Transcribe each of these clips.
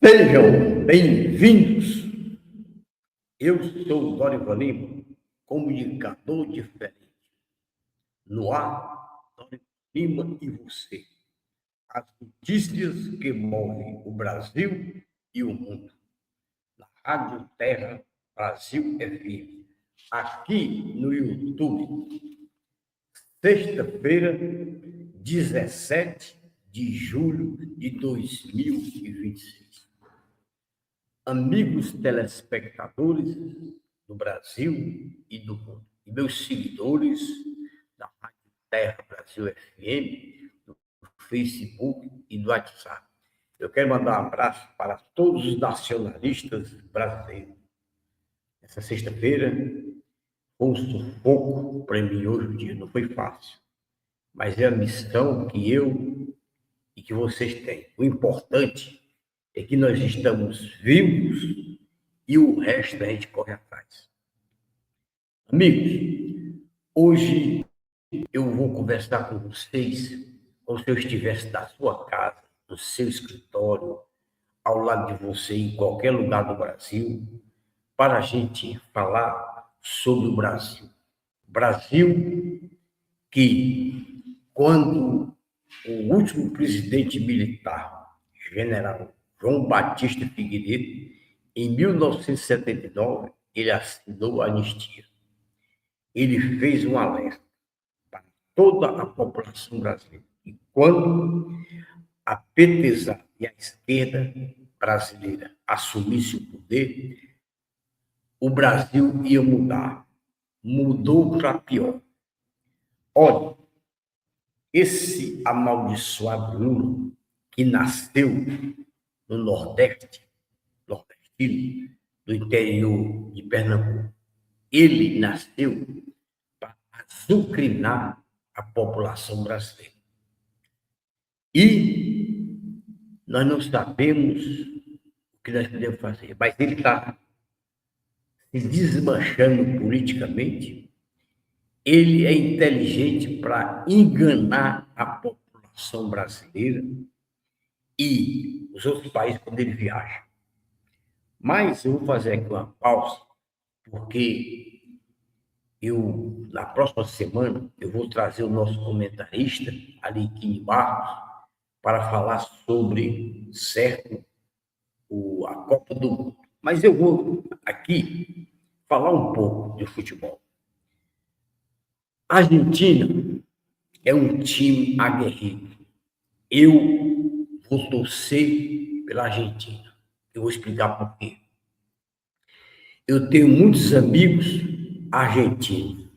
Sejam bem-vindos. Eu sou o Dorival Lima, comunicador diferente. No ar, Dorival Lima e você. As notícias que movem o Brasil e o mundo. Na Rádio Terra Brasil FM. Aqui no YouTube. Sexta-feira, 17 de julho de 2026. Amigos telespectadores do Brasil e do mundo, e meus seguidores da Rádio Terra Brasil FM, do Facebook e do WhatsApp. Eu quero mandar um abraço para todos os nacionalistas brasileiros. Essa sexta-feira foi um sufoco para mim hoje o dia, não foi fácil, mas é a missão que eu e que vocês têm. O importante é que nós estamos vivos e o resto a gente corre atrás. Amigos, hoje eu vou conversar com vocês como se eu estivesse na sua casa, no seu escritório, ao lado de você, em qualquer lugar do Brasil, para a gente falar sobre o Brasil. Brasil que, quando o último presidente militar, general João Batista Figueiredo, em 1979, ele assinou a anistia. Ele fez um alerta para toda a população brasileira. E quando a PTZ e a esquerda brasileira assumisse o poder, o Brasil ia mudar. Mudou para pior. Olha, esse amaldiçoado Lula, que nasceu no Nordeste, nordestino, do interior de Pernambuco, ele nasceu para azucrinar a população brasileira. E nós não sabemos o que nós podemos fazer, mas ele está se desmanchando politicamente. Ele é inteligente para enganar a população brasileira e os outros países quando ele viaja. Mas eu vou fazer aqui uma pausa, porque na próxima semana, eu vou trazer o nosso comentarista, Alequine Barros, para falar sobre, certo, a Copa do Mundo. Mas eu vou aqui falar um pouco de futebol. A Argentina é um time aguerrido. Eu vou torcer pela Argentina. Eu vou explicar por quê. Eu tenho muitos amigos argentinos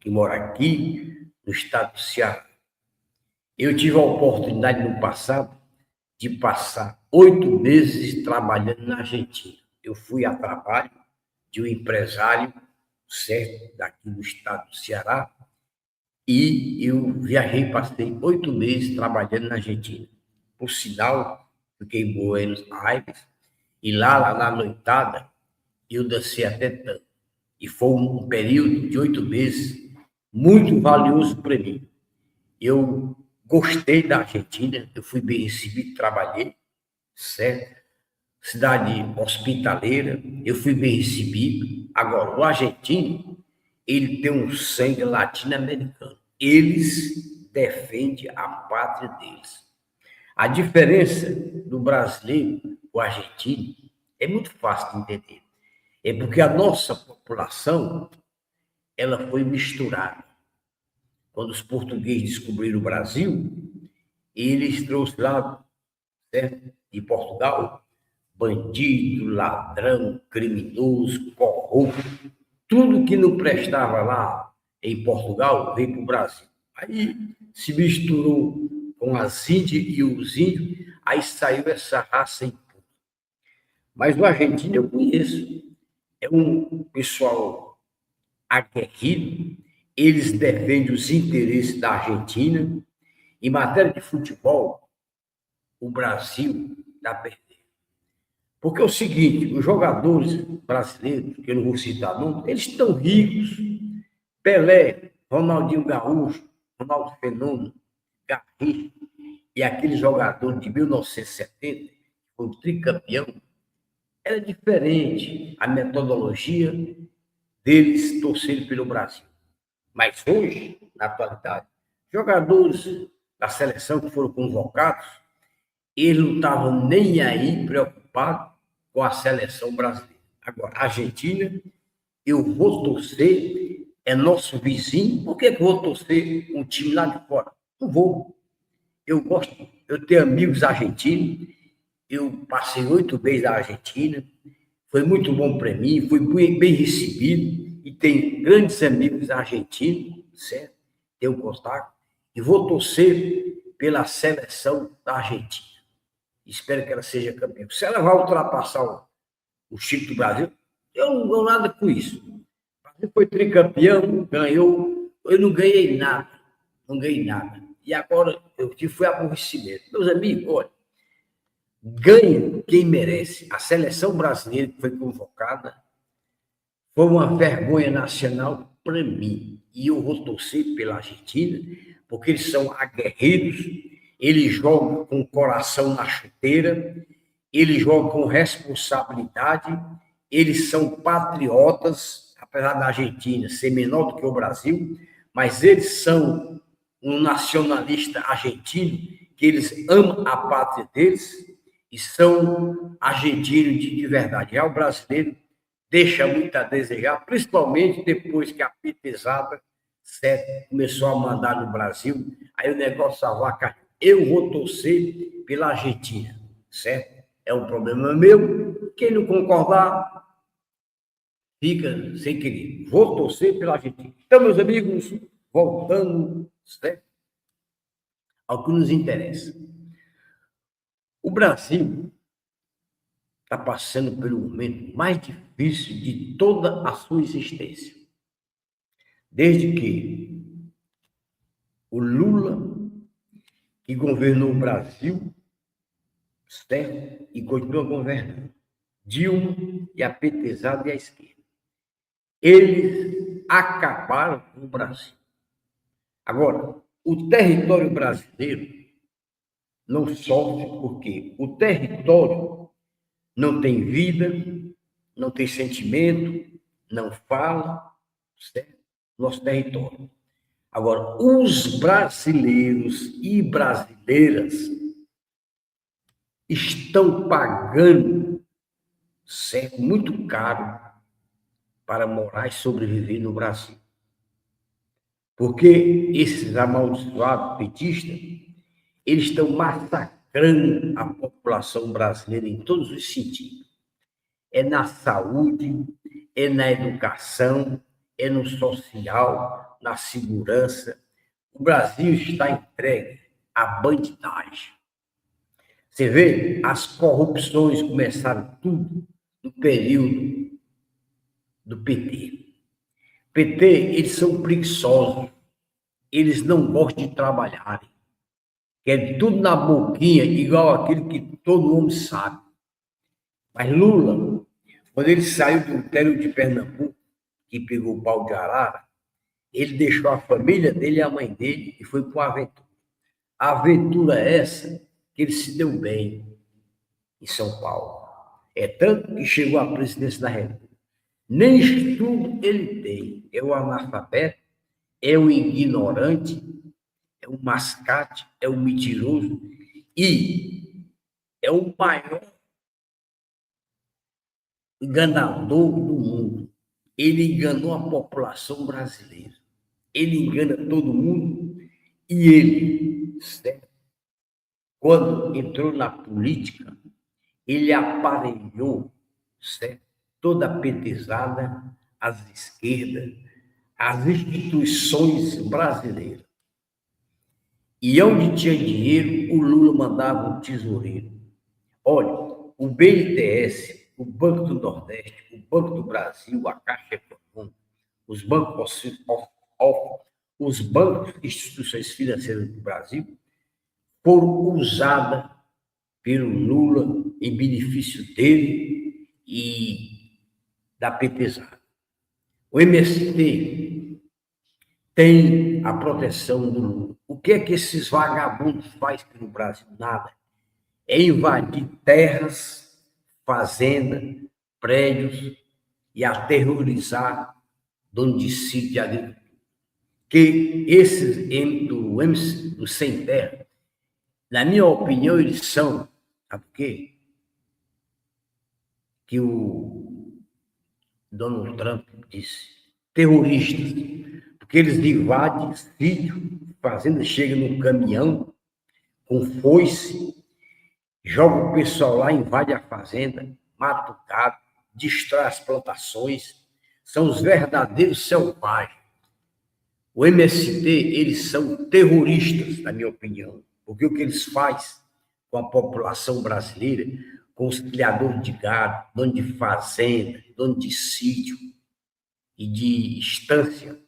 que moram aqui no estado do Ceará. Eu tive a oportunidade no passado de passar 8 meses trabalhando na Argentina. Eu fui a trabalho de um empresário, certo, daqui do estado do Ceará, e eu viajei, passei 8 meses trabalhando na Argentina. Por sinal, fiquei em Buenos Aires, e lá na noitada, eu dancei até tanto. E foi um período de 8 meses muito valioso para mim. Eu gostei da Argentina, eu fui bem recebido, trabalhei, certo? Cidade hospitaleira, eu fui bem recebido. Agora, o argentino, ele tem um sangue latino-americano. Eles defendem a pátria deles. A diferença do brasileiro, o argentino, é muito fácil de entender. É porque a nossa população, ela foi misturada. Quando os portugueses descobriram o Brasil, eles trouxeram lá, certo, de Portugal, bandido, ladrão, criminoso, corrupto, tudo que não prestava lá em Portugal veio para o Brasil. Aí se misturou com as índias e os índios, aí saiu essa raça impura. Mas o argentino eu conheço, é um pessoal aguerrido, eles defendem os interesses da Argentina. Em matéria de futebol, o Brasil está perdendo. Porque é o seguinte, os jogadores brasileiros, que eu não vou citar nomes, eles estão ricos. Pelé, Ronaldinho Gaúcho, Ronaldo Fenômeno, Garrincha, e aquele jogador de 1970, que foi o tricampeão, era diferente a metodologia deles torcerem pelo Brasil. Mas hoje, na atualidade, jogadores da seleção que foram convocados, eles não estavam nem aí preocupados com a seleção brasileira. Agora, a Argentina, eu vou torcer, é nosso vizinho, por que eu vou torcer um time lá de fora? Não vou. Eu gosto, eu tenho amigos argentinos, eu passei 8 meses na Argentina, foi muito bom para mim, fui bem recebido, e tenho grandes amigos argentinos, certo? Tenho contato, e vou torcer pela seleção da Argentina. Espero que ela seja campeã. Se ela vai ultrapassar o Chico do Brasil, eu não ganho nada com isso. O Brasil foi tricampeão, ganhou, eu não ganhei nada, não ganhei nada. E agora eu fui aborrecimento. Meus amigos, olha, ganha quem merece. A seleção brasileira que foi convocada foi uma vergonha nacional para mim. E eu vou torcer pela Argentina, porque eles são aguerridos, eles jogam com o coração na chuteira, eles jogam com responsabilidade, eles são patriotas, apesar da Argentina ser menor do que o Brasil, mas eles são um nacionalista argentino, que eles amam a pátria deles e são argentinos de verdade. Já o brasileiro deixa muito a desejar, principalmente depois que a petezada, certo, começou a mandar no Brasil, aí o negócio avaca. Eu vou torcer pela Argentina, certo? É um problema meu. Quem não concordar, fica sem querer. Vou torcer pela Argentina. Então, meus amigos, voltando, certo, ao que nos interessa. O Brasil está passando pelo momento mais difícil de toda a sua existência. Desde que o Lula, que governou o Brasil, certo, e continua governando, Dilma e a petezada e a esquerda, eles acabaram com o Brasil. Agora, o território brasileiro não sofre porque o território não tem vida, não tem sentimento, não fala, certo? Nosso território. Agora, os brasileiros e brasileiras estão pagando, certo, muito caro para morar e sobreviver no Brasil. Porque esses amaldiçoados petistas, eles estão massacrando a população brasileira em todos os sentidos. É na saúde, é na educação, é no social, na segurança. O Brasil está entregue à bandidagem. Você vê, as corrupções começaram tudo no período do PT. PT, eles são preguiçosos, eles não gostam de trabalhar. Quer tudo na boquinha, igual aquilo que todo mundo sabe. Mas Lula, quando ele saiu do interior de Pernambuco, que pegou o pau de arara, ele deixou a família dele e a mãe dele e foi para uma aventura. A aventura é essa que ele se deu bem em São Paulo. É tanto que chegou à presidência da República. Nem estudo ele tem. É o analfabeto, é o ignorante, é o mascate, é o mentiroso e é o maior enganador do mundo. Ele enganou a população brasileira. Ele engana todo mundo e ele, certo, quando entrou na política, ele aparelhou, certo, toda a petezada, as esquerdas, as instituições brasileiras. E onde tinha dinheiro, o Lula mandava um tesoureiro. Olha, o BNDES, o Banco do Nordeste, o Banco do Brasil, a Caixa Econômica, os bancos, os bancos e instituições financeiras do Brasil foram usadas pelo Lula em benefício dele e da petezada. O MST tem a proteção do Lula. O que é que esses vagabundos fazem pelo Brasil? Nada. é invadir terras, fazendas, prédios e aterrorizar dono de sítio de agricultura. Que esses do sem terra, na minha opinião, eles são, sabe por quê? Que o Donald Trump disse, terroristas, porque eles invadem sítio, fazenda, chega num caminhão com foice, joga o pessoal lá, invade a fazenda, mata o gado, destrói as plantações, são os verdadeiros selvagens. O MST, eles são terroristas, na minha opinião, porque o que eles fazem com a população brasileira, com os criadores de gado, dono de fazenda, dono de sítio e de estância,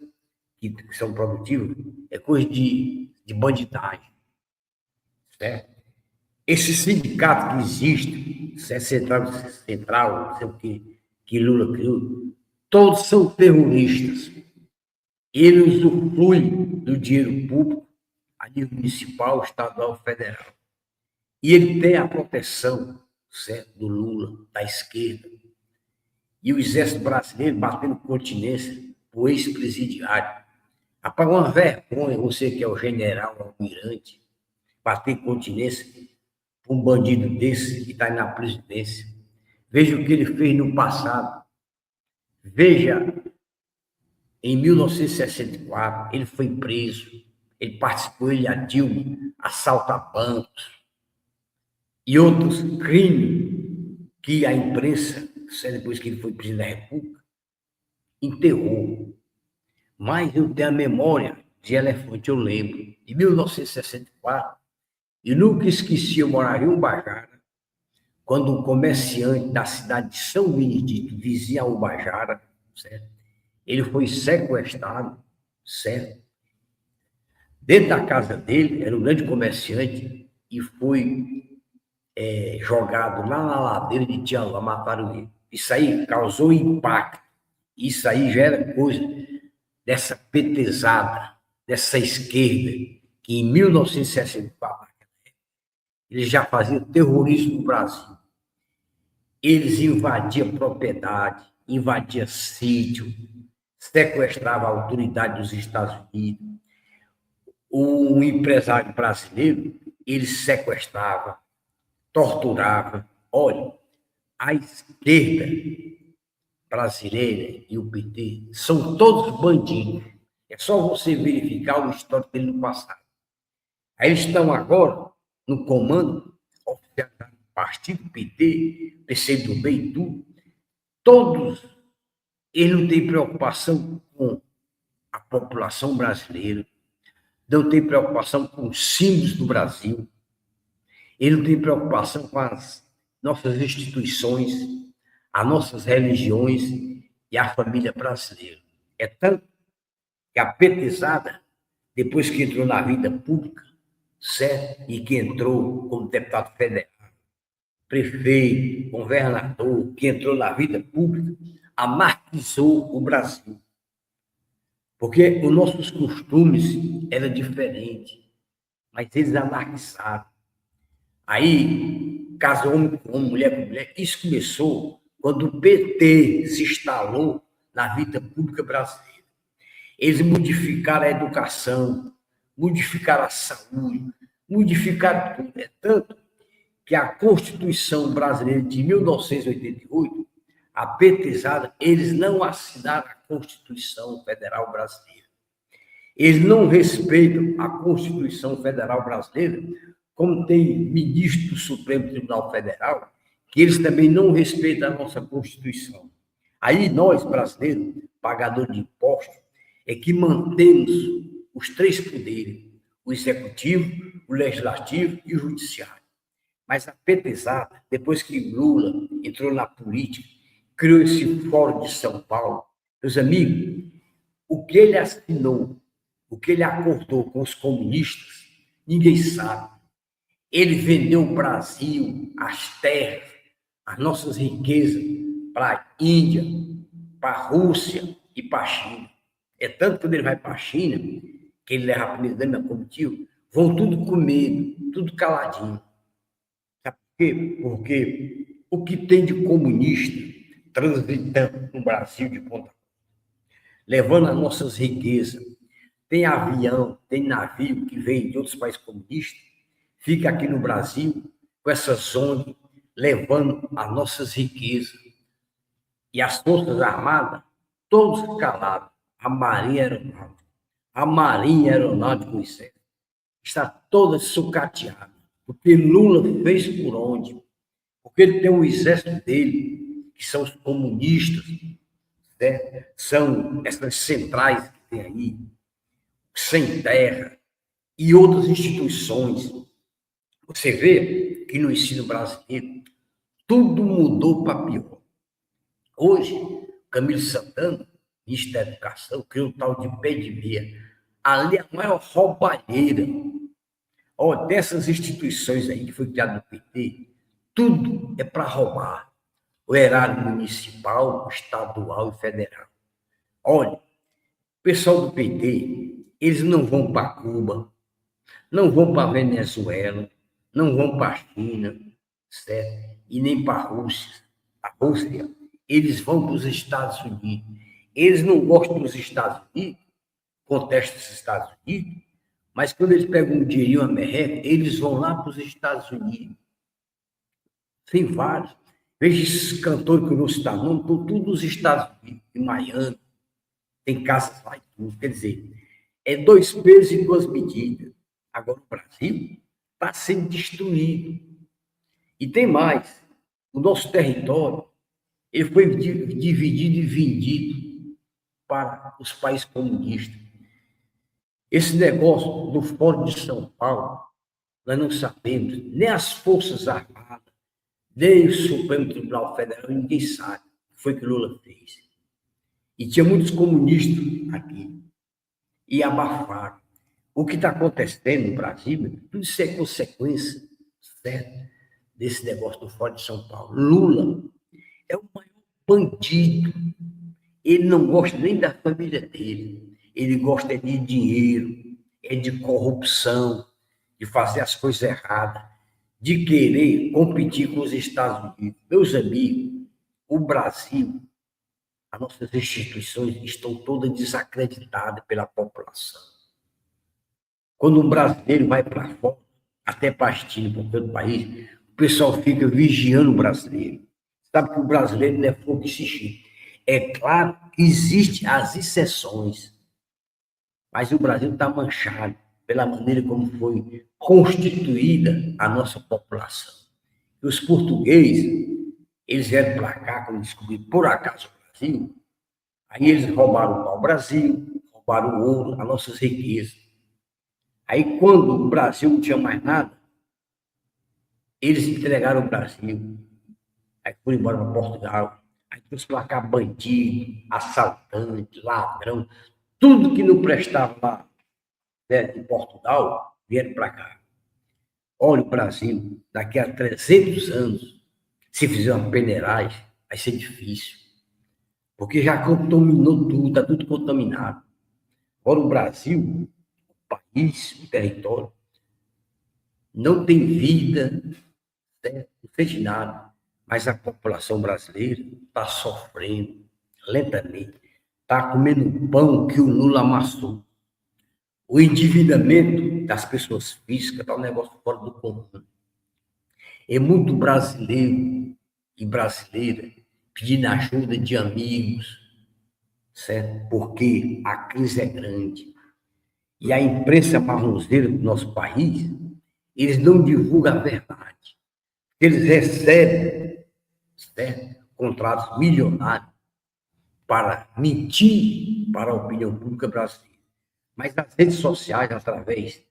que são produtivos, é coisa de bandidagem, certo? Esse sindicato que existe, central, não sei o que Lula criou, todos são terroristas. Ele usufrui do dinheiro público, a nível municipal, estadual, federal. E ele tem a proteção, certo, do Lula, da esquerda. E o exército brasileiro batendo continência por ex-presidiário. Rapaz, uma vergonha, você que é o general, almirante, bater continência por um bandido desse que está na presidência. Veja o que ele fez no passado. Veja, em 1964, ele foi preso. Ele participou, ele e a Dilma, assalto a bancos e outros crimes que a imprensa, depois que ele foi presidente da República, enterrou. Mas eu tenho a memória de elefante, eu lembro, de 1964, e nunca esqueci, eu morava em Ubajara, quando um comerciante da cidade de São Benedito, vizinho a Ubajara, certo? Ele foi sequestrado, certo? Dentro da casa dele, era um grande comerciante, e foi jogado lá na ladeira de Tianguá, mataram ele. Isso aí causou impacto. Isso aí já era coisa dessa petezada, dessa esquerda, que em 1964, eles já faziam terrorismo no Brasil. Eles invadiam propriedade, invadiam sítio, sequestravam a autoridade dos Estados Unidos. Um empresário brasileiro, ele sequestrava, torturava. Olha, a esquerda brasileira e o PT são todos bandidos. É só você verificar o histórico dele no passado. Aí eles estão agora no comando oficializado do partido PT, PCdoB e tudo. Todos, eles não têm preocupação com a população brasileira, não têm preocupação com os símbolos do Brasil, eles não têm preocupação com as nossas instituições, as nossas religiões e a família brasileira. É tanto que a petezada, depois que entrou na vida pública, certo? E que entrou como deputado federal, prefeito, governador, que entrou na vida pública, amarquizou o Brasil. Porque os nossos costumes eram diferentes, mas eles anarquizaram. Aí, casa homem com homem, mulher com mulher, isso começou quando o PT se instalou na vida pública brasileira. Eles modificaram a educação, modificaram a saúde, modificaram tudo. É tanto que a Constituição brasileira de 1988, a petezada, eles não assinaram a Constituição Federal Brasileira. Eles não respeitam a Constituição Federal Brasileira, como tem ministro do Supremo Tribunal Federal, que eles também não respeitam a nossa Constituição. Aí nós, brasileiros, pagadores de impostos, é que mantemos os três poderes, o executivo, o legislativo e o judiciário. Mas a petezada, depois que Lula entrou na política, criou esse Fórum de São Paulo, meus amigos, o que ele assinou, o que ele acordou com os comunistas, ninguém sabe. Ele vendeu o Brasil, as terras, as nossas riquezas para a Índia, para a Rússia e para a China. É tanto que quando ele vai para a China, que ele leva a primeira dama comitiva, vão tudo com medo, tudo caladinho. Porque o que tem de comunista transitando no Brasil de ponta, levando as nossas riquezas, tem avião, tem navio que vem de outros países comunistas, fica aqui no Brasil com essas ondas, levando as nossas riquezas. E as Forças Armadas, todos calados. A Marinha Aeronáutica, o Exército, está toda sucateada. Porque Lula fez por onde? Porque ele tem um exército dele, que são os comunistas, né? São essas centrais que tem aí, sem terra, e outras instituições. Você vê que no ensino brasileiro tudo mudou para pior. Hoje, Camilo Santana, ministro da Educação, criou um tal de pé de meia. Ali é a maior roubalheira. Ó, dessas instituições aí que foi criado no PT, tudo é para roubar. O erário municipal, estadual e federal. Olha, o pessoal do PT, eles não vão para Cuba, não vão para Venezuela, não vão para a China, certo? E nem para a Rússia. A Rússia, eles vão para os Estados Unidos. Eles não gostam dos Estados Unidos, contestam os Estados Unidos, mas quando eles pegam um dinheirinho, uma merreca, eles vão lá para os Estados Unidos. Tem vários. Veja esses cantores que eu não citar, não, estão todos nos Estados Unidos, em Miami, tem casas lá e tudo. Quer dizer, é 2 pesos e 2 medidas. Agora o Brasil está sendo destruído. E tem mais. O nosso território ele foi dividido e vendido para os países comunistas. Esse negócio do Fórum de São Paulo, nós não sabemos, nem as Forças Armadas, nem o Supremo Tribunal Federal, ninguém sabe o que foi que Lula fez. E tinha muitos comunistas aqui. E abafaram. O que está acontecendo no Brasil, tudo isso é consequência, certo? Desse negócio do Fórum de São Paulo. Lula é o maior bandido. Ele não gosta nem da família dele. Ele gosta de dinheiro, é de corrupção, de fazer as coisas erradas, de querer competir com os Estados Unidos. Meus amigos, o Brasil, as nossas instituições estão todas desacreditadas pela população. Quando um brasileiro vai para fora, até para a China, para todo o país, o pessoal fica vigiando o brasileiro. Sabe que o brasileiro não é fogo que se enche. É claro que existem as exceções, mas o Brasil está manchado pela maneira como foi constituída a nossa população. E os portugueses, eles vieram para cá, quando descobriram por acaso o Brasil, aí eles roubaram o pau-brasil, roubaram o ouro, as nossas riquezas. Aí, quando o Brasil não tinha mais nada, eles entregaram o Brasil. Aí foram embora para Portugal. Aí trouxe para cá bandido, assaltante, ladrão, tudo que não prestava lá, né, em Portugal, vieram para cá. Olha o Brasil, daqui a 300 anos, se fizer uma peneiragem, vai ser difícil. Porque já contaminou tudo, está tudo contaminado. Agora o Brasil, o país, o território, não tem vida, né? Não fez nada. Mas a população brasileira está sofrendo lentamente, está comendo pão que o Lula amassou. O endividamento das pessoas físicas está um negócio fora do comum. É muito brasileiro e brasileira pedindo ajuda de amigos, certo? Porque a crise é grande. E a imprensa marronzeira do nosso país, eles não divulgam a verdade. Eles recebem, certo, contratos milionários para mentir para a opinião pública brasileira. Mas nas redes sociais, através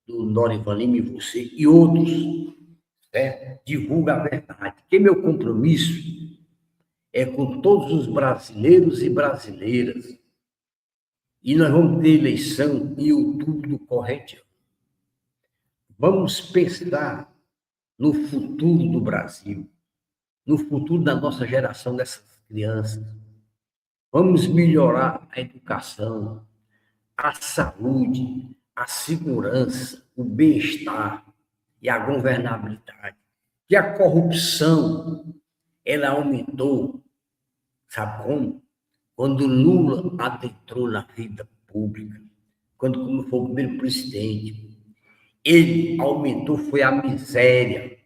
do Norivan Lima e você e outros, certo, divulga a verdade. Porque meu compromisso é com todos os brasileiros e brasileiras. E nós vamos ter eleição em outubro do corrente ano. Vamos pensar no futuro do Brasil, no futuro da nossa geração dessas crianças. Vamos melhorar a educação, a saúde, a segurança, o bem-estar e a governabilidade. que a corrupção ela aumentou, sabe como? Quando Lula adentrou na vida pública, quando foi o primeiro presidente, ele aumentou, foi a miséria,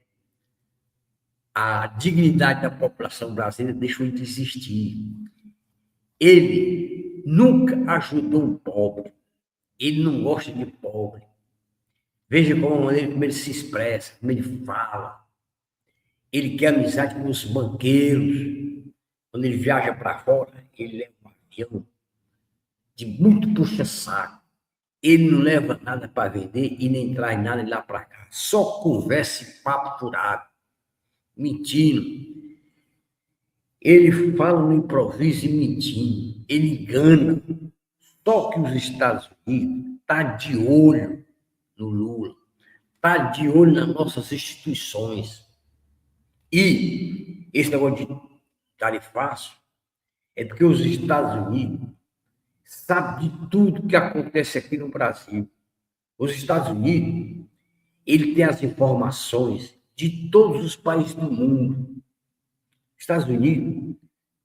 a dignidade da população brasileira deixou de existir. Ele nunca ajudou um pobre, ele não gosta de pobre. Veja como ele se expressa, como ele fala. Ele quer amizade com os banqueiros. Quando ele viaja para fora, ele leva um avião de muito puxa-saco. Ele não leva nada para vender e nem traz nada de lá para cá. Só conversa e papo furado, mentindo. Ele fala no improviso e mentindo. Ele engana. Só que os Estados Unidos está de olho no Lula, está de olho nas nossas instituições. E esse negócio de tarifaço é porque os Estados Unidos sabem de tudo que acontece aqui no Brasil. Os Estados Unidos, ele tem as informações de todos os países do mundo. Os Estados Unidos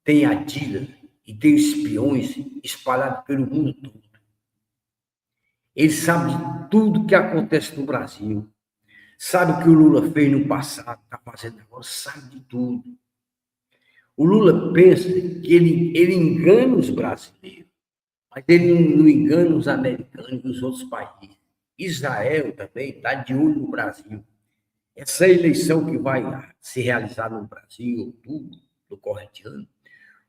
tem a DIA e tem espiões espalhados pelo mundo todo. Ele sabe de tudo que acontece no Brasil. Sabe o que o Lula fez no passado, está fazendo agora, sabe de tudo. O Lula pensa que ele engana os brasileiros, mas ele não engana os americanos e os outros países. Israel também está de olho no Brasil. Essa eleição que vai se realizar no Brasil em outubro, do corrente ano,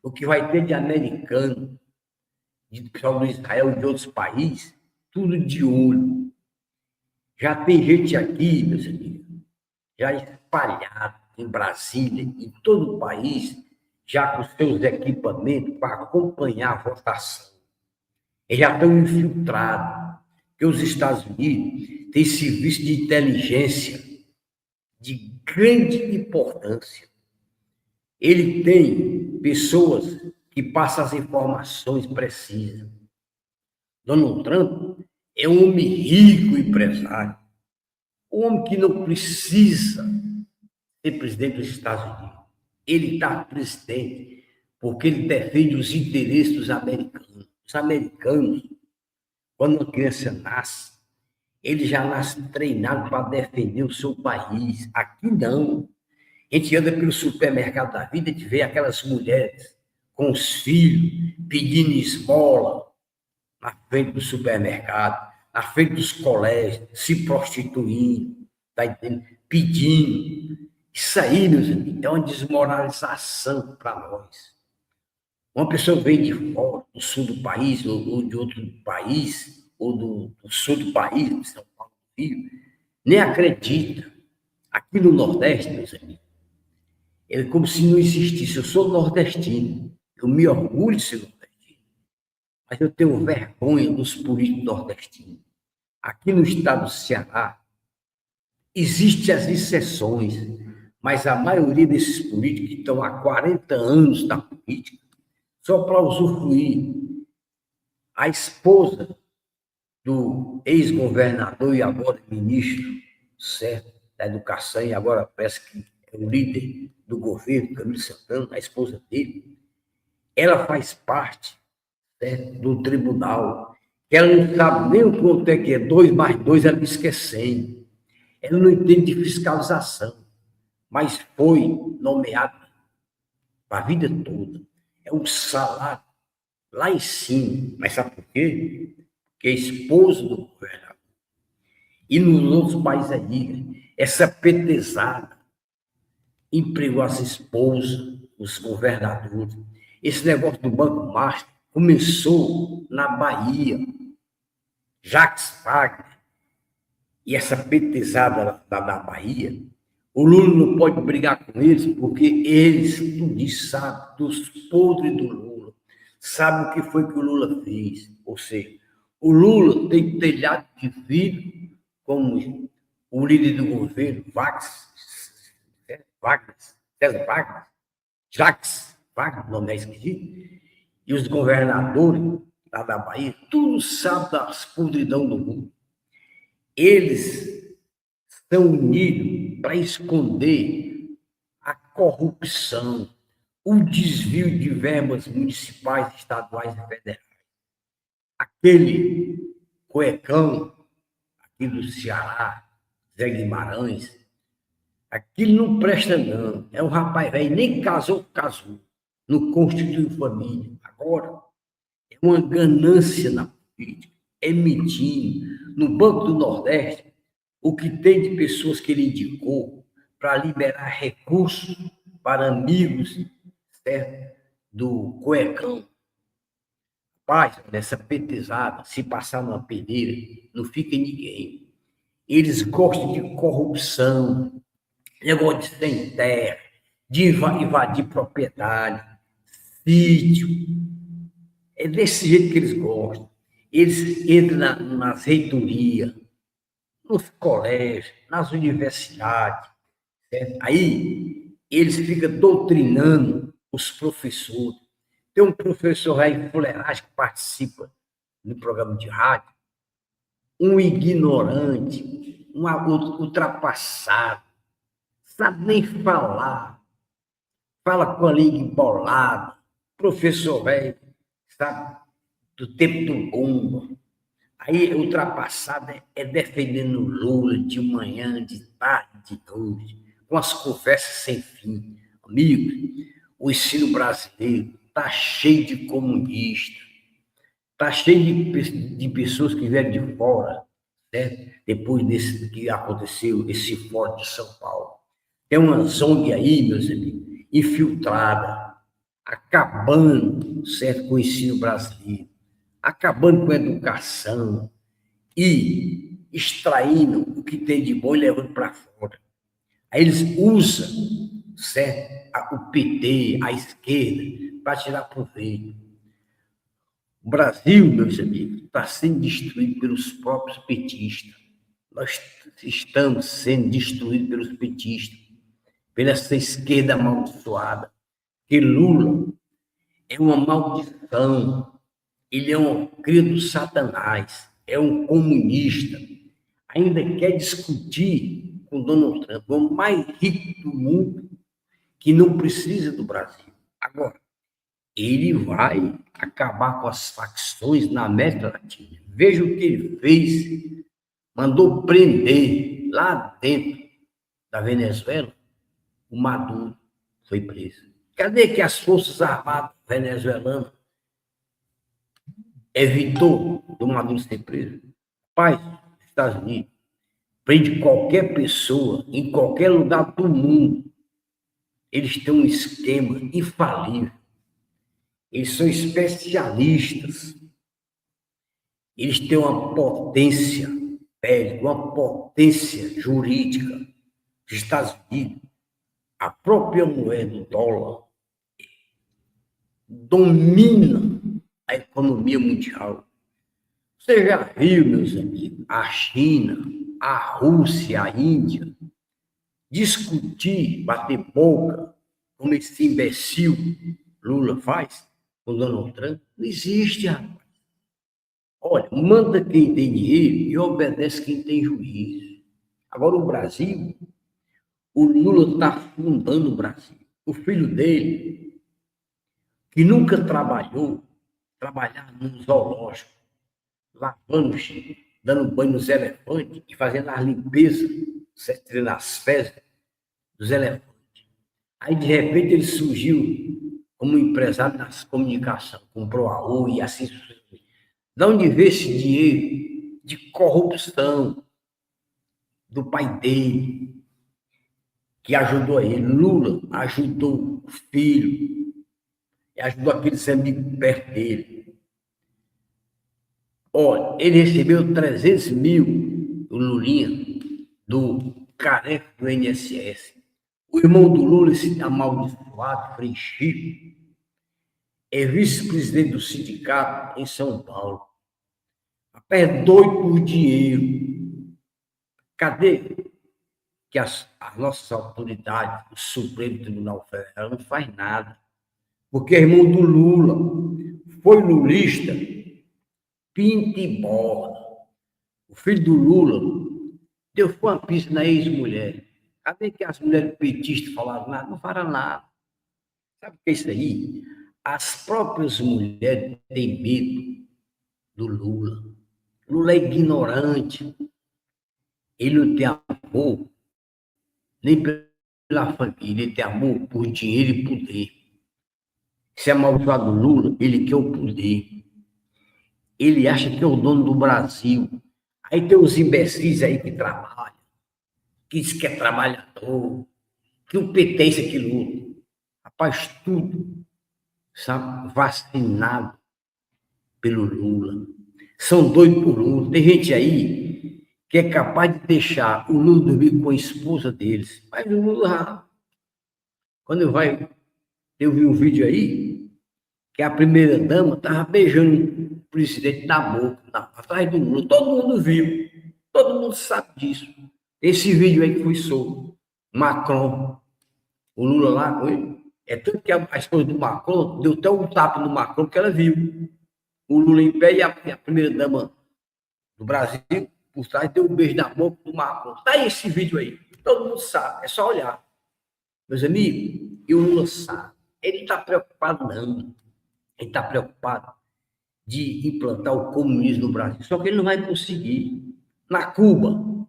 o que vai ter de americano, de pessoal do Israel e de outros países, tudo de olho. Já tem gente aqui, meus amigos, já espalhado em Brasília, em todo o país, já com seus equipamentos para acompanhar a votação. Eles já estão infiltrados, porque os Estados Unidos têm serviço de inteligência de grande importância. Ele tem pessoas que passam as informações precisas. Donald Trump é um homem rico, empresário, um homem que não precisa ser presidente dos Estados Unidos. Ele está presidente porque ele defende os interesses dos americanos. Os americanos, quando uma criança nasce, ele já nasce treinado para defender o seu país. Aqui não. A gente anda pelo supermercado da vida e vê aquelas mulheres com os filhos pedindo esmola na frente do supermercado, na frente dos colégios, se prostituindo, tá entendendo? Pedindo. Isso aí, meus amigos, é uma desmoralização para nós. Uma pessoa vem de fora, do sul do país, ou de outro país, ou do sul do país, de São Paulo, do Rio, nem acredita. Aqui no Nordeste, meus amigos, é como se não existisse. Eu sou nordestino, eu me orgulho de ser nordestino, mas eu tenho vergonha dos políticos nordestinos. Aqui no estado do Ceará, existem as exceções, mas a maioria desses políticos que estão há 40 anos na política, só para usufruir. A esposa do ex-governador e agora ministro, certo, da Educação, e agora parece que é o líder do governo, Camilo Santana, a esposa dele, ela faz parte, certo, do tribunal. Ela não sabe nem o quanto é que é 2 mais 2, ela diz que é 100. Ela não entende de fiscalização, mas foi nomeada para a vida toda. É um salário lá em cima. Mas sabe por quê? Porque é esposa do governador. E nos outros países aí, essa petezada empregou as esposas, os governadores. Esse negócio do Banco Master começou na Bahia. Jacques Wagner e essa petezada da Bahia, o Lula não pode brigar com eles, porque eles tudo sabem dos podres do Lula. Sabe o que foi que o Lula fez? Ou seja, o Lula tem telhado de vidro, como o líder do governo, Jacques Wagner, nome é esquisito, e os governadores lá da Bahia, tudo sabe das podridão do mundo. Eles são unidos para esconder a corrupção, o desvio de verbas municipais, estaduais e federais. Aquele cuecão aqui do Ceará, Zé Guimarães, aquilo não presta, não. É um rapaz velho, nem casou, não constituiu família. Agora, é uma ganância na política, é mentindo. No Banco do Nordeste, o que tem de pessoas que ele indicou para liberar recursos para amigos, certo? Do cuecão. Rapaz, nessa petezada, se passar numa peneira, não fica ninguém. Eles gostam de corrupção, negócio de sem terra, de invadir propriedade, sítio. É desse jeito que eles gostam. Eles entram nas reitorias, nos colégios, nas universidades. Certo? Aí eles ficam doutrinando os professores. Tem um professor aí, fuleiragem, que participa no programa de rádio, um ignorante, um ultrapassado, sabe nem falar, fala com a língua embolada, professor velho, sabe, do tempo do bomba. Aí, ultrapassado é defendendo Lula de manhã, de tarde, de noite, com as conversas sem fim. Amigos, o ensino brasileiro está cheio de comunistas, está cheio de pessoas que vieram de fora, né? Depois desse que aconteceu, esse forte de São Paulo. Tem uma ZONG aí, meus amigos, infiltrada, acabando, certo, com o ensino brasileiro, acabando com a educação e extraindo o que tem de bom e levando para fora. Aí eles usam, certo, o PT, a esquerda, para tirar proveito. O Brasil, meus amigos, está sendo destruído pelos próprios petistas. Nós estamos sendo destruídos pelos petistas, pela essa esquerda amaldiçoada. Que Lula é uma maldição. Ele é um cria do Satanás, é um comunista. Ainda quer discutir com Donald Trump, o homem mais rico do mundo, que não precisa do Brasil. Agora, ele vai acabar com as facções na América Latina. Veja o que ele fez. Mandou prender lá dentro da Venezuela o Maduro, foi preso. Cadê que as Forças Armadas venezuelanas evitou do Maduro ser preso? Paz, Estados Unidos, prende qualquer pessoa em qualquer lugar do mundo. Eles têm um esquema infalível. Eles são especialistas. Eles têm uma potência bélica, uma potência jurídica. Os Estados Unidos, a própria moeda, o dólar, domina a economia mundial. Você já viu, meus amigos, a China, a Rússia, a Índia, discutir, bater boca, como esse imbecil Lula faz com Donald Trump? Não existe, rapaz. Olha, manda quem tem dinheiro e obedece quem tem juízo. Agora, o Brasil, o Lula está fundando o Brasil. O filho dele, que nunca trabalhar num zoológico, lavando, dando banho nos elefantes e fazendo as limpezas, nas fezes dos elefantes. Aí, de repente, ele surgiu como empresário nas comunicações, comprou a Oi e assim sucessivamente. De onde veio esse dinheiro de corrupção do pai dele, que ajudou ele? Lula ajudou o filho, ajudou aqueles amigos perto dele. Olha, ele recebeu 300 mil, o Lulinha, do careca do INSS. O irmão do Lula, esse amaldiçoado, Frei Chico, é vice-presidente do sindicato em São Paulo. É doido por dinheiro. Cadê que as nossas autoridades, o Supremo Tribunal Federal, não faz nada? Porque é irmão do Lula, foi lulista, pinta e borda. O filho do Lula deu foi uma pista na ex-mulher. Cadê que as mulheres petistas falaram nada? Não falaram nada. Sabe o que é isso aí? As próprias mulheres têm medo do Lula. Lula é ignorante. Ele não tem amor nem pela família, ele tem amor por dinheiro e poder. Se é amaldiçoado Lula, ele quer o poder. Ele acha que é o dono do Brasil. Aí tem os imbecis aí que trabalham, que diz que é trabalhador, que o PT é isso, aquilo. Rapaz, tudo, sabe, vacinado pelo Lula. São doidos por Lula. Tem gente aí que é capaz de deixar o Lula dormir com a esposa deles. Mas o Lula, quando eu vi um vídeo aí, que a primeira-dama estava beijando o presidente na boca, atrás do Lula. Todo mundo viu. Todo mundo sabe disso. Esse vídeo aí que foi solto. Macron, o Lula lá com ele. É tanto que a esposa do Macron deu até um tapa no Macron, porque ela viu. O Lula em pé e a primeira-dama do Brasil, por trás, deu um beijo na boca do Macron. Tá aí esse vídeo aí. Todo mundo sabe. É só olhar. Meus amigos, e o Lula sabe. Ele não está preocupado, não. Ele está preocupado de implantar o comunismo no Brasil. Só que ele não vai conseguir. Na Cuba,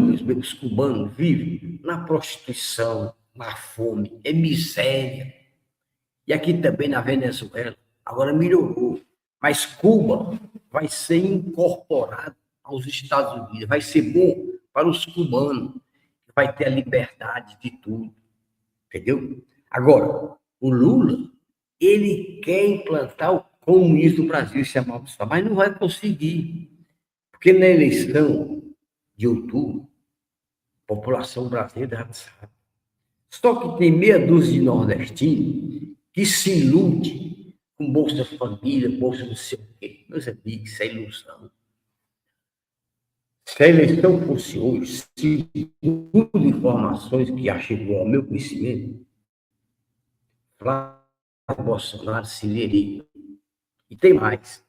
meus cubanos vivem na prostituição, na fome, é miséria. E aqui também na Venezuela, agora melhorou. Mas Cuba vai ser incorporado aos Estados Unidos, vai ser bom para os cubanos, vai ter a liberdade de tudo, entendeu? Agora, o Lula, ele quer implantar o comunismo no Brasil, se amaldiçoar, mas não vai conseguir, porque na eleição de outubro, a população brasileira já sabe. Só que tem meia dúzia de nordestinos que se ilude com Bolsa Família, Bolsa não sei o quê. Meus amigos, isso é ilusão. Se a eleição fosse hoje, segundo informações que já chegou ao meu conhecimento, Flávio Bolsonaro se elegeria. E tem mais.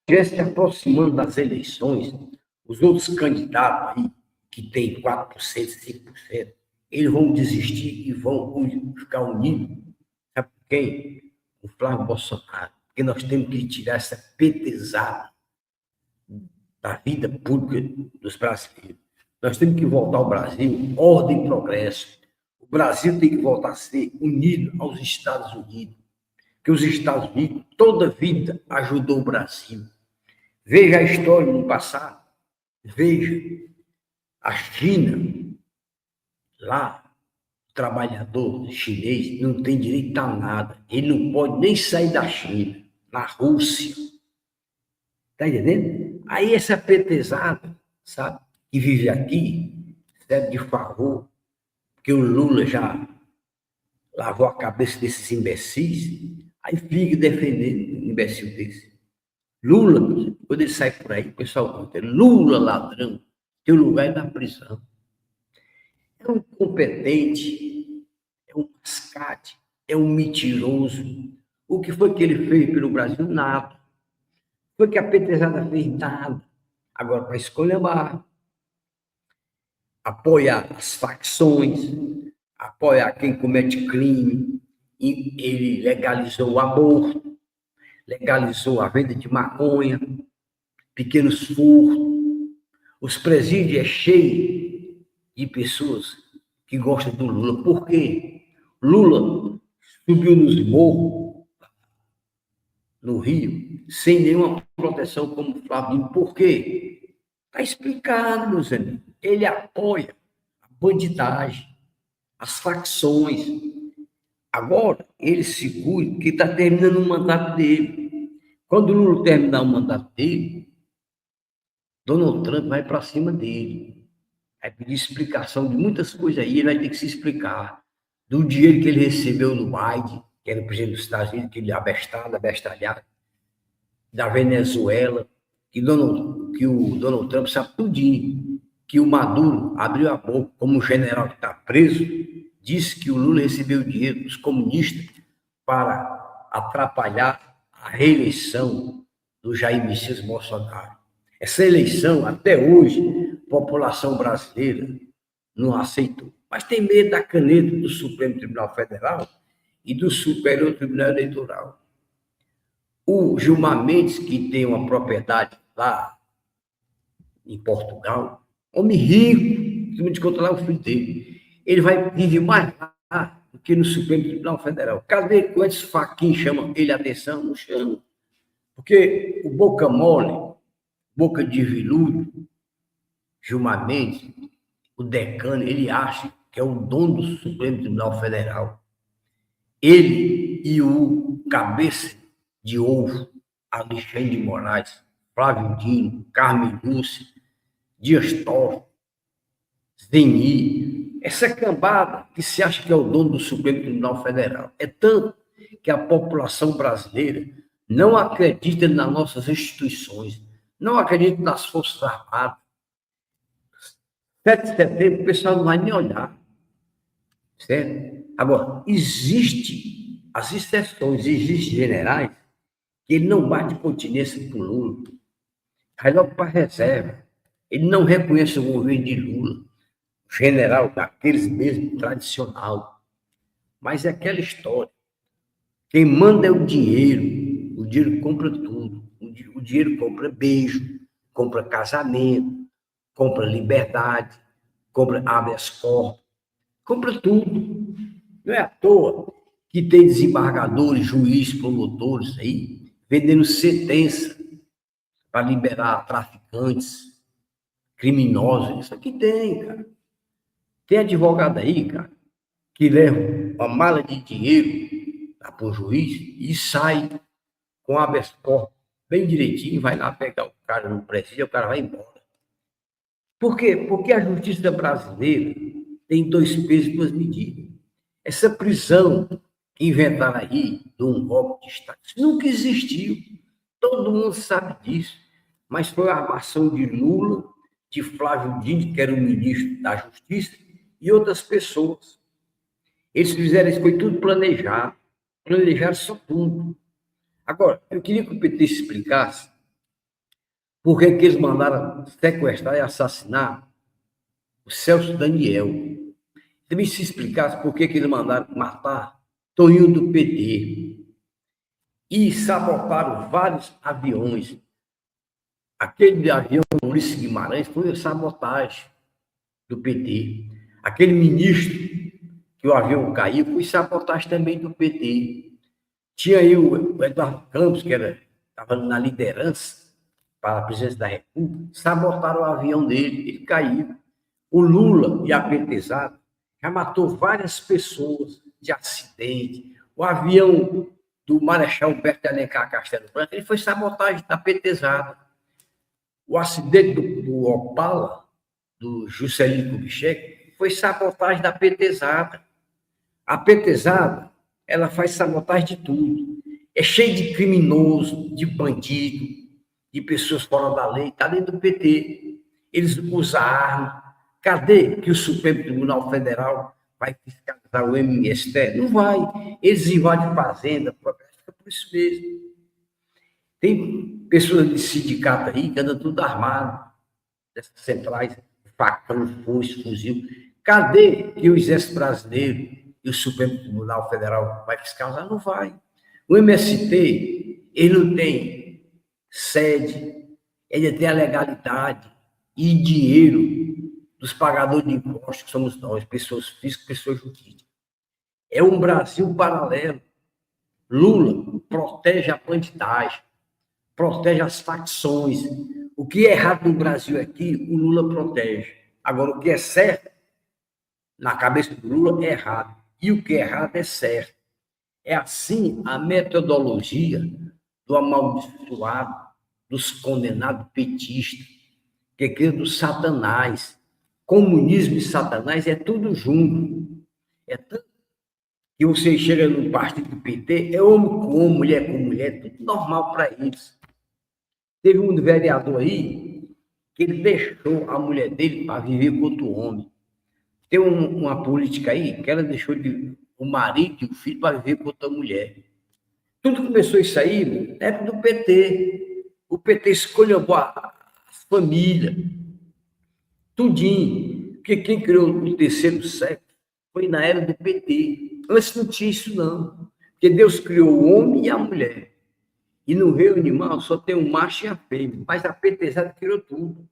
Se aproximando das eleições, os outros candidatos aí, que têm 4%, 5%, eles vão desistir e vão ficar unidos. Sabe por quem? O Flávio Bolsonaro. Porque nós temos que tirar essa petezada da vida pública dos brasileiros. Nós temos que voltar ao Brasil, ordem e progresso. O Brasil tem que voltar a ser unido aos Estados Unidos. Porque os Estados Unidos, toda a vida, ajudou o Brasil. Veja a história no passado. Veja a China, lá, o trabalhador chinês não tem direito a nada. Ele não pode nem sair da China, na Rússia. Está entendendo? Aí essa petezada, sabe, que vive aqui, serve de favor, porque o Lula já lavou a cabeça desses imbecis, aí fica defendendo um imbecil desse. Lula, quando ele sai por aí, o pessoal conta, Lula ladrão, teu lugar é na prisão. É um incompetente, é um mascate, é um mentiroso. O que foi que ele fez pelo Brasil? Nada. Foi que a petezada fez? Nada. Agora, para escolher apoiar as facções, apoiar quem comete crime, e ele legalizou o aborto, legalizou a venda de maconha, pequenos furtos. Os presídios é cheio de pessoas que gostam do Lula. Por quê? Lula subiu nos morros, no Rio, sem nenhuma proteção como Flávio. Por quê? Está explicado, meus amigos. Ele apoia a bandidagem, as facções. Agora, ele segura que está terminando o mandato dele. Quando o Lula terminar o mandato dele, Donald Trump vai para cima dele. Vai pedir explicação de muitas coisas aí, ele vai ter que se explicar. Do dinheiro que ele recebeu do Biden, que era o presidente dos Estados Unidos, que ele abestalhado, da Venezuela, que o Donald Trump sabe tudinho, que o Maduro abriu a boca, como o general que está preso, disse que o Lula recebeu dinheiro dos comunistas para atrapalhar a reeleição do Jair Messias Bolsonaro. Essa eleição, até hoje, população brasileira não aceitou. Mas tem medo da caneta do Supremo Tribunal Federal e do Superior Tribunal Eleitoral. O Gilmar Mendes, que tem uma propriedade lá em Portugal, homem rico, que me controlar o filho dele, ele vai viver mais lá do que no Supremo Tribunal Federal. Cadê quantos faquinhos chamam ele a atenção? Não chamam. Porque o boca mole, boca de viludo, Gilmar Mendes, o decano, ele acha que é o dono do Supremo Tribunal Federal. Ele e o cabeça de ovo, Alexandre de Moraes, Flávio Dino, Carmen Lúcia, Dias Toffoli, Zeni, essa cambada que se acha que é o dono do Supremo Tribunal Federal. É tanto que a população brasileira não acredita nas nossas instituições, não acredita nas Forças Armadas. 7 de setembro, o pessoal não vai nem olhar. Certo? Agora, existe as exceções, existem generais que ele não bate continência com Lula, vai logo para a reserva. Ele não reconhece o governo de Lula, general daqueles mesmo, tradicional. Mas é aquela história. Quem manda é o dinheiro compra tudo. O dinheiro compra beijo, compra casamento, compra liberdade, compra habeas corpus, compra tudo. Não é à toa que tem desembargadores, juízes, promotores aí, vendendo sentença para liberar traficantes, criminosos. Isso aqui tem, cara. Tem advogado aí, cara, que leva uma mala de dinheiro para o juiz e sai com habeas corpus bem direitinho, vai lá pegar o cara no presídio, o cara vai embora. Por quê? Porque a justiça brasileira tem 2 pesos e 2 medidas. Essa prisão que inventaram aí de um golpe de Estado, isso nunca existiu. Todo mundo sabe disso. Mas foi a armação de Lula, de Flávio Dino, que era o ministro da Justiça, e outras pessoas. Eles fizeram isso, foi tudo planejado. Planejaram só tudo. Agora, eu queria que o PT explicasse por que eles mandaram sequestrar e assassinar o Celso Daniel. Também se explicasse por que eles mandaram matar Toninho do PT e sabotaram vários aviões. Aquele avião Ulisses Guimarães foi sabotagem do PT. Aquele ministro que o avião caiu foi sabotagem também do PT. Tinha aí o Eduardo Campos, que estava na liderança para a presidência da República, sabotaram o avião dele, ele caiu. O Lula e a petezada já matou várias pessoas de acidente. O avião do Marechal Humberto de Alencar Castelo Branco, ele foi sabotagem da petezada. O acidente do Opala, do Juscelino Kubitschek, foi sabotagem da petezada. A petezada, ela faz sabotagem de tudo. É cheio de criminoso, de bandido, de pessoas fora da lei, está dentro do PT. Eles usam arma. Cadê que o Supremo Tribunal Federal vai fiscalizar o MST? Não vai. Eles invadem fazenda, fica por isso mesmo. Tem pessoas de sindicato aí que andam tudo armado, dessas centrais, facão, foice, fuzil. Cadê que o Exército Brasileiro e o Supremo Tribunal Federal vai fiscalizar? Não vai. O MST, ele não tem sede, ele tem a legalidade e dinheiro dos pagadores de impostos, que somos nós, pessoas físicas, pessoas jurídicas. É um Brasil paralelo. Lula protege a bandidagem, protege as facções. O que é errado no Brasil aqui, o Lula protege. Agora, o que é certo, na cabeça do Lula, é errado. E o que é errado é certo. É assim a metodologia do amaldiçoado, dos condenados petistas, que é aquilo do Satanás. Comunismo e Satanás é tudo junto. É tanto que você chega no partido do PT, é homem com homem, mulher com mulher, tudo normal para eles. Teve um vereador aí que ele deixou a mulher dele para viver com outro homem. Tem uma política aí que ela deixou o marido e o filho para viver com outra mulher. Tudo começou isso aí na época do PT. O PT escolheu a família. tudinho. Porque quem criou o terceiro sexo foi na era do PT. Antes não tinha isso, não. Porque Deus criou o homem e a mulher. E no reino animal só tem o macho e a fêmea. Mas a PTzada criou tudo.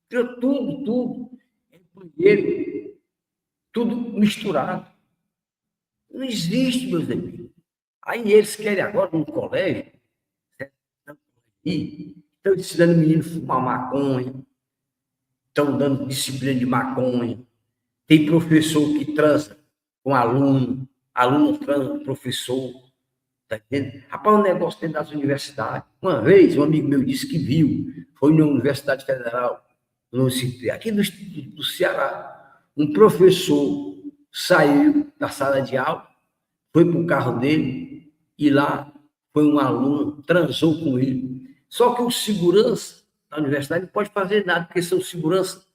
Criou tudo, tudo. É banheiro, tudo misturado. Não existe, meus amigos. Aí eles querem agora, no colégio, estão ensinando o menino a fumar maconha, estão dando disciplina de maconha. Tem professor que transa com aluno, aluno transa com professor. Tá entendendo? Rapaz, um negócio dentro das universidades. Uma vez, um amigo meu disse que viu, foi na Universidade Federal, aqui do Ceará, um professor saiu da sala de aula, foi para o carro dele e lá foi um aluno, transou com ele. Só que o segurança da universidade não pode fazer nada, porque são segurança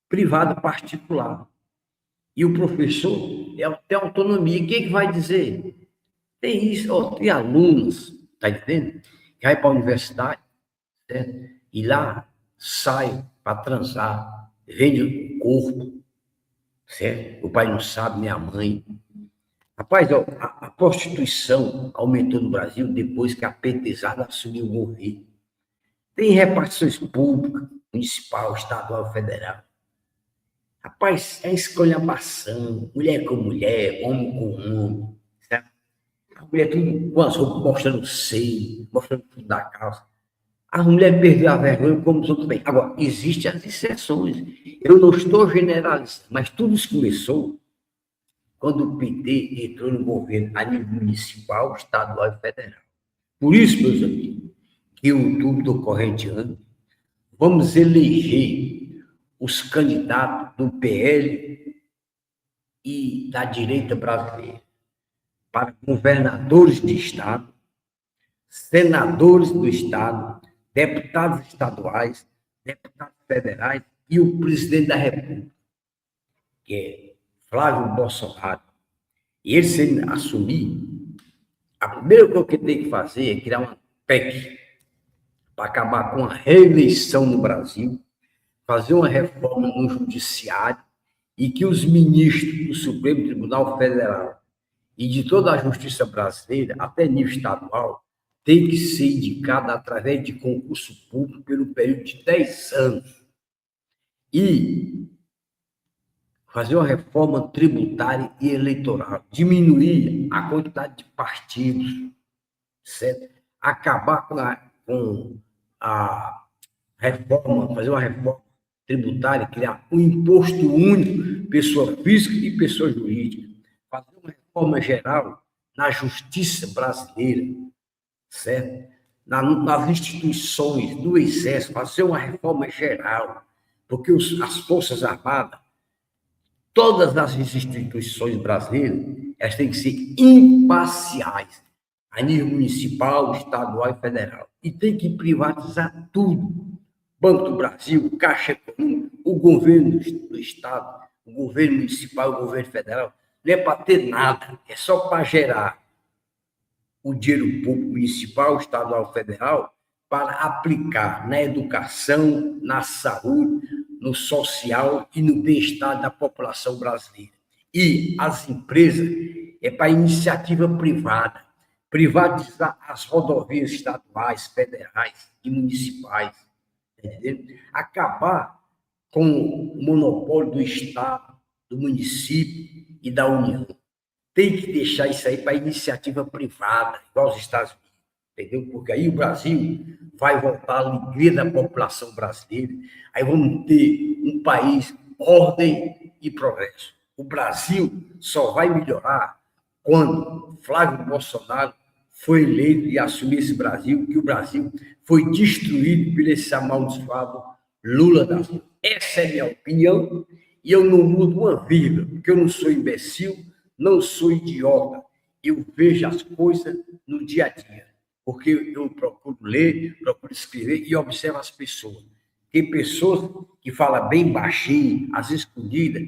privada, particular. E o professor tem autonomia. Quem é que vai dizer? Tem isso, tem alunos, tá entendendo? Que vai para a universidade, certo? E lá sai para transar, vende o corpo, certo? O pai não sabe, nem a mãe. Rapaz, a prostituição aumentou no Brasil depois que a petezada assumiu o governo. Tem repartições públicas, municipal, estadual, federal. Rapaz, é escolhambação, mulher com mulher, homem com homem, certo? A mulher tudo com as roupas mostrando o seio, mostrando tudo da calça. A mulher perdeu a vergonha como os outros bem. Agora, existem as exceções. Eu não estou generalizando, mas tudo isso começou quando o PT entrou no governo a nível municipal, estadual e federal. Por isso, meus amigos, que o outubro do corrente ano, vamos eleger os candidatos do PL e da direita brasileira para governadores de estado, senadores do estado, deputados estaduais, deputados federais e o presidente da República, que é Flávio Bolsonaro. E ele, se ele assumir, a primeira coisa que ele tem que fazer é criar uma PEC para acabar com a reeleição no Brasil, fazer uma reforma no judiciário e que os ministros do Supremo Tribunal Federal e de toda a justiça brasileira, até nível estadual, tem que ser indicados através de concurso público pelo período de 10 anos. E fazer uma reforma tributária e eleitoral, diminuir a quantidade de partidos, certo? Acabar com a reforma, fazer uma reforma tributária, criar um imposto único, pessoa física e pessoa jurídica, fazer uma reforma geral na justiça brasileira, certo? Nas instituições do Exército, fazer uma reforma geral, porque as Forças Armadas, todas as instituições brasileiras, elas têm que ser imparciais, a nível municipal, estadual e federal. E tem que privatizar tudo. Banco do Brasil, Caixa Econômica, o governo do estado, o governo municipal, o governo federal. Não é para ter nada, é só para gerar o dinheiro público municipal, estadual, federal, para aplicar na educação, na saúde, no social e no bem-estar da população brasileira. E as empresas é para iniciativa privada, privatizar as rodovias estaduais, federais e municipais, entendeu? Acabar com o monopólio do Estado, do município e da União. Tem que deixar isso aí para iniciativa privada, igual os Estados Unidos, entendeu? Porque aí o Brasil vai voltar à alegria da população brasileira, aí vamos ter um país, ordem e progresso. O Brasil só vai melhorar quando Flávio Bolsonaro foi eleito e assumiu esse Brasil, que o Brasil foi destruído por esse amaldiçoado Lula da Silva. Essa é a minha opinião, e eu não mudo uma vírgula, porque eu não sou imbecil, não sou idiota. Eu vejo as coisas no dia a dia, porque eu procuro ler, procuro escrever e observo as pessoas. Tem pessoas que falam bem baixinho, às escondidas,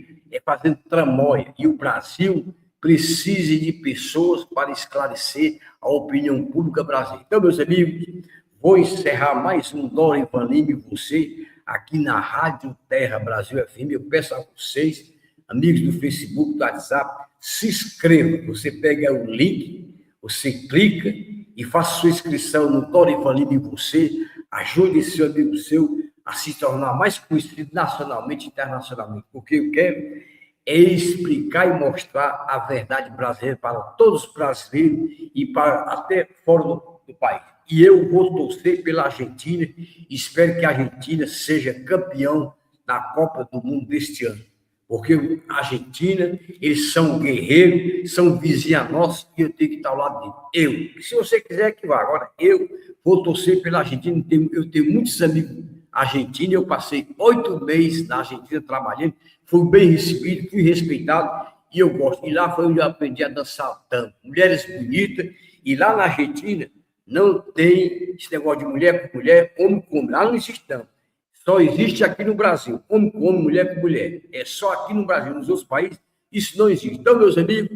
fazendo tramóia, e o Brasil precisa de pessoas para esclarecer a opinião pública brasileira. Então, meus amigos, vou encerrar mais um Dorival Lima e você, aqui na Rádio Terra Brasil FM. Eu peço a vocês, amigos do Facebook, do WhatsApp, se inscrevam. Você pega o link, você clica e faça sua inscrição no Dorival Lima em você. Ajude seu amigo seu a se tornar mais conhecido nacionalmente e internacionalmente. Porque eu quero é explicar e mostrar a verdade brasileira para todos os brasileiros e para até fora do país. E eu vou torcer pela Argentina e espero que a Argentina seja campeão da Copa do Mundo deste ano. Porque a Argentina, eles são guerreiros, são vizinhos nossos e eu tenho que estar ao lado deles. Se você quiser que vá. Agora, eu vou torcer pela Argentina. Eu tenho muitos amigos argentinos. Eu passei 8 meses na Argentina trabalhando. Fui bem recebido, fui respeitado e eu gosto. E lá foi onde eu aprendi a dançar tango. Mulheres bonitas. E lá na Argentina não tem esse negócio de mulher com mulher, homem com homem. Lá não existe tanto. Só existe aqui no Brasil. Homem com homem, mulher com mulher. É só aqui no Brasil. Nos outros países, isso não existe. Então, meus amigos,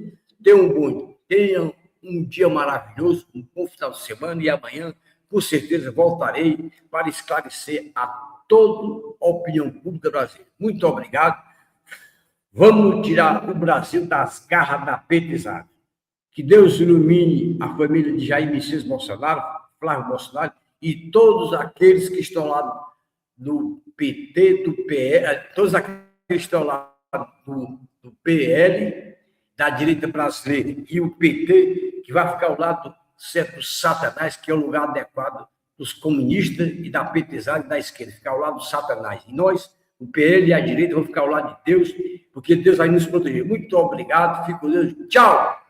tenham um dia maravilhoso, um bom final de semana e amanhã, com certeza, voltarei para esclarecer a toda a opinião pública brasileira. Muito obrigado. Vamos tirar o Brasil das garras da petizada. Que Deus ilumine a família de Jair Messias Bolsonaro, Flávio Bolsonaro e todos aqueles que estão lá do PT, do PL, todos aqueles que estão lá do PL, da direita brasileira, e o PT, que vai ficar ao lado do certo Satanás, que é o lugar adequado dos comunistas e da petizada e da esquerda, ficar ao lado do Satanás. E nós, o PL e a direita, vamos ficar ao lado de Deus, porque Deus vai nos proteger. Muito obrigado, fico com Deus. Tchau!